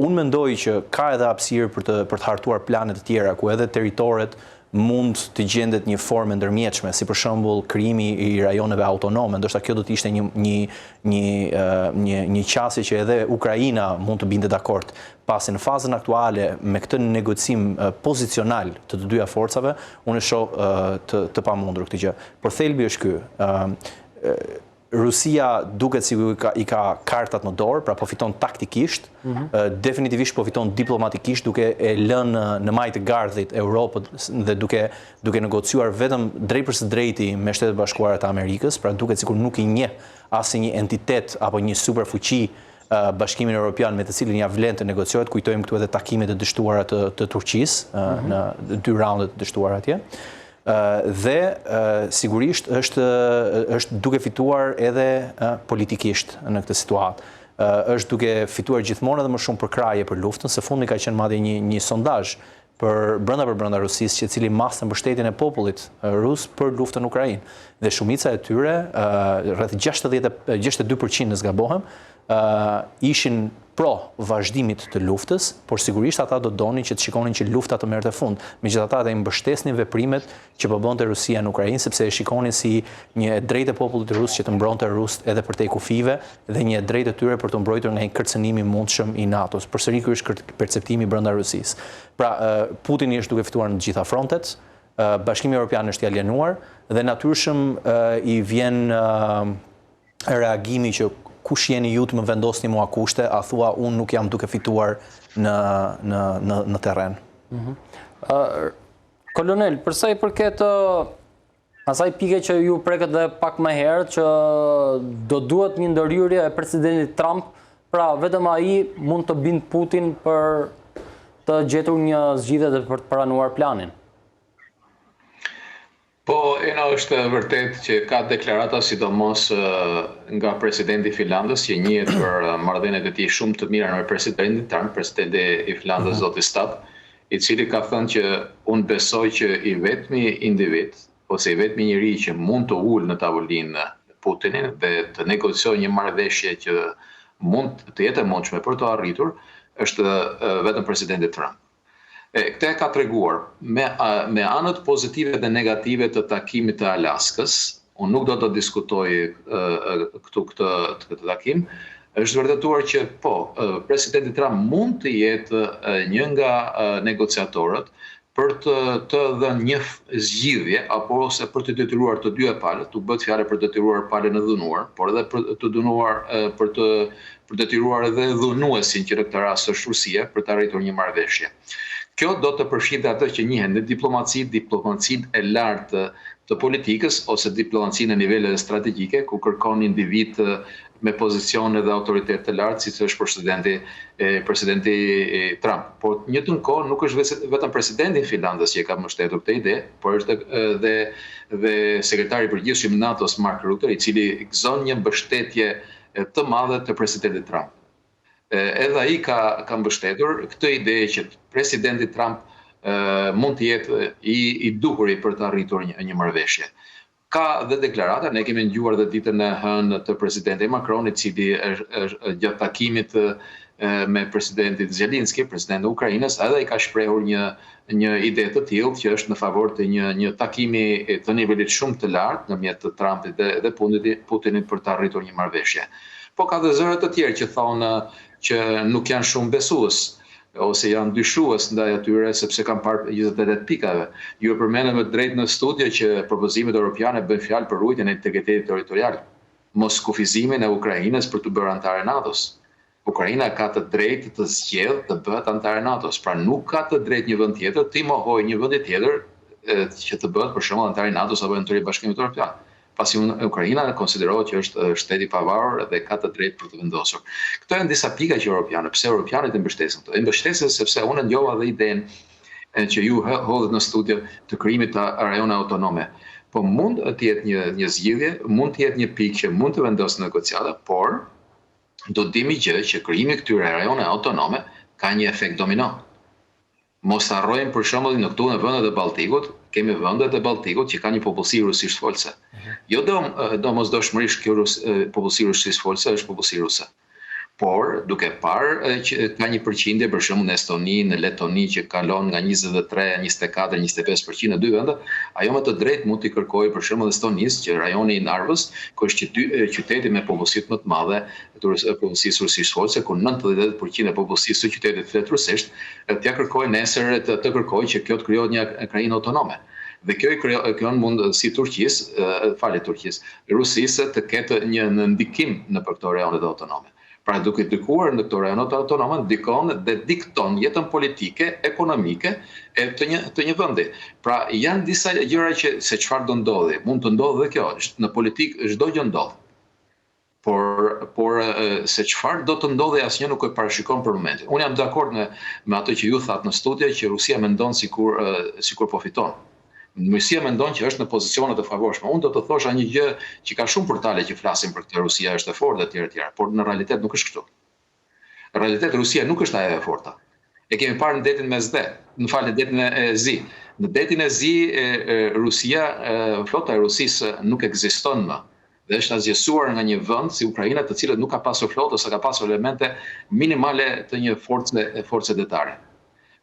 Unë mendoj që ka edhe hapësirë për të hartuar plane të tjera, ku edhe territoret mund të gjendet një formë ndërmjetshme, si për shembull krijimi I rajoneve autonome. Ndoshta kjo do të ishte një qasje që edhe Ukraina mund të binte dakord. Pasi në fazën aktuale, me këtë negocim pozicional të dyja forcave, unë e shoh të pamundur këtë gjë. Por thelbi është ky. Rusia duket si I ka kartat në dorë, pra po fiton taktikisht, definitivisht po fiton diplomatikisht, duke e lënë në majtë të gardhit Europën dhe duke negociuar vetëm drejt për së drejti me Shtetet Bashkuara të Amerikës, pra duket sikur nuk I njeh asnjë entitet apo një superfuqi Bashkimin Evropian me të cilin ja vlen të negociohet. Kujtojmë këtu edhe takimet e dështuara të Turqisë në 2 raundet të dështuara atje. Dhe sigurisht është duke fituar edhe politikisht në këtë situatë. Është duke fituar gjithmonë edhe më shumë për kraje për luftën, së fundi ka qenë madje një sondazh brenda Rusisë, që cili mas në mbështetjen e popullit rus për luftën në Ukrainë. Dhe shumica e tyre, rreth 62% nëse gabohem, ishin pro vazhdimit të luftës, por sigurisht ata do donin që të shikonin që lufta të merrte fund. Megjithatë ata I mbështesnin veprimet që po bënte Rusia në Ukrainë, sepse e shikonin si një drejtë e popullit rus që të mbronte rusët edhe përtej kufive dhe një drejtë e tyre për të mbrojtur nga një kërcënim I mundshëm I NATO-s. Përsëri ky është perceptimi brenda Rusisë. Pra, Putini është duke fituar në të gjitha frontet, Bashkimi Evropian është I alienuar dhe natyrshëm I vjen reagimi që kush jeni ju të më vendosni mua kushte, a thua unë nuk jam duke fituar në terren. Kolonel, përsa I përket asaj pike që ju preket dhe pak më herët, që do duhet një ndërhyrje e presidentit Trump, pra vetëm ai mund të bind Putin për të gjetur një zgjidhje dhe për të pranuar planin. Po, është vërtet që ka deklarata sidomos nga presidenti I Finlandës, që njihet për marrëdhëniet e tij shumë të mira me presidentin Trump, presidenti I Finlandës zoti Stubb, I cili ka thënë që unë besoj që I vetmi individ ose I vetmi njeri që mund të ulë në tavolinë Putinin dhe të negociojë një marrëveshje që mund të jetë e mundshme për të arritur, është vetëm presidenti Trump. Këtë ka treguar me anët pozitive dhe negative të takimit të Alaskës. Unë nuk do të diskutoj këtu këtë takim. Është vërtetuar që po, presidenti Trump mund të jetë një nga negociatorët për të dhënë një zgjidhje apo ose për të detyruar të dyja palët, u bëhet fjalë për të detyruar palën e dhunuar, por edhe për të dhunuar për detyruar edhe dhunuesin që në këtë rast është Rusia për të arritur një marrëveshje. Kjo do të përfshijë atë që njihen në diplomacinë e lartë të politikës ose diplomacinë në nivele strategjike, ku kërkon individ me pozicione dhe autoritet të lartë, siç është presidenti Trump. Por në njëjtën kohë nuk është vetëm presidenti I Finlandës që ka mbështetur këtë ide, por është dhe sekretari I përgjithshëm I NATO-s Mark Rutte, I cili gëzon një mbështetje të madhe të presidentit Trump. Edhe ai ka mbështetur këtë ide që presidenti Trump mund të jetë I duhuri për të arritur një marrëveshje. Ka dhe deklarata, ne kemi dëgjuar dhe ditën e hënë të presidentit Macron, I cili gjatë takimit me presidentin Zelenski, presidentin e Ukrainës, edhe ai ka shprehur një ide të tillë që është në favor të një takimi të nivelit shumë të lartë ndërmjet të Trumpit dhe Putinit për të arritur një marrëveshje. Po ka dhe zëra të tjerë që thonë që nuk janë shumë besues ose janë dyshues ndaj atyre sepse kanë parë 28 pikave. Ju e përmendëm më drejt në studio që propozimet europiane bëjnë fjalë për ruajtjen e integritetit territorial, mos kufizimin e Ukrainës për të bërë antare NATO-s. Ukraina ka të drejtë të zgjedhë të bëhet antare NATO-s, pra nuk ka të drejtë një vend tjetër të mohojë një vend tjetër që të bëhet për shembull antare NATO-s apo antare Bashkimit Evropian. Pasi Ukraina konsiderohet që është shtet I pavarur dhe ka të drejtë për të vendosur. Këto janë disa pika që europianë, pse europianët e mbështesin këto? E mbështesin sepse unë ndjova dhe idenë që ju hodhët në studio të krijimit të rajone autonome. Po mund të jetë një zgjidhje, mund të jetë një pikë që mund të vendosë negociata, por do të dimi gjë që krijimi I këtyre rajone autonome ka një efekt domino. Mos harrojmë për shembull në këtu në vendet e Balltikut, kemi vendet e Balltikut që kanë një popullsi rusisht folse. Jo domosdoshmërisht kjo popullsi rusisht folse është popullsi ruse. por duke parë që ka një përqindje për shembull në Estoni, në Letoni që kalon nga 23, 24, 25% në dy vende, ajo më të drejtë mund t'i kërkojë për shembull Estonisë që rajoni i Narvës, ku është qyteti me popullsitë më të madhe të popullsisë rusisht-force, ku 98% e popullsisë së qytetit flet rusisht, t'ia kërkojë nesër të kërkojë që kjo të krijohet një krajinë autonome. Dhe kjo i krijon mundësi Rusisë të ketë një ndikim në për këto rajonet autonome. Pra duke ndikuar në këto rajonet autonome, ndikon dhe dikton jetën politike, ekonomike të një vendi. Pra janë disa gjëra që se çfarë do ndodhi, mund të ndodhë dhe kjo, në politikë çdo gjë ndodh. Por se çfarë do të ndodhi asnjë nuk e parashikon për momentin. Unë jam dakord me ato që ju thatë në studia që Rusia mendon sikur po fiton. Rusia mendon që është në pozicionet e favorshme. Unë do të thosha një gjë që ka shumë portale që flasin për këtë, Rusia është e fortë dhe tjera, por në realitet nuk është kështu. Në realitet Rusia nuk është ajo e forta. E kemi parë në detin me Zde, në detin e Zi. Në detin e Zi, flota e Rusisë nuk ekziston më. Dhe është azjesuar nga një vend si Ukraina, të cilët nuk ka pasur flotë ose ka pasur elemente minimale të një force detare.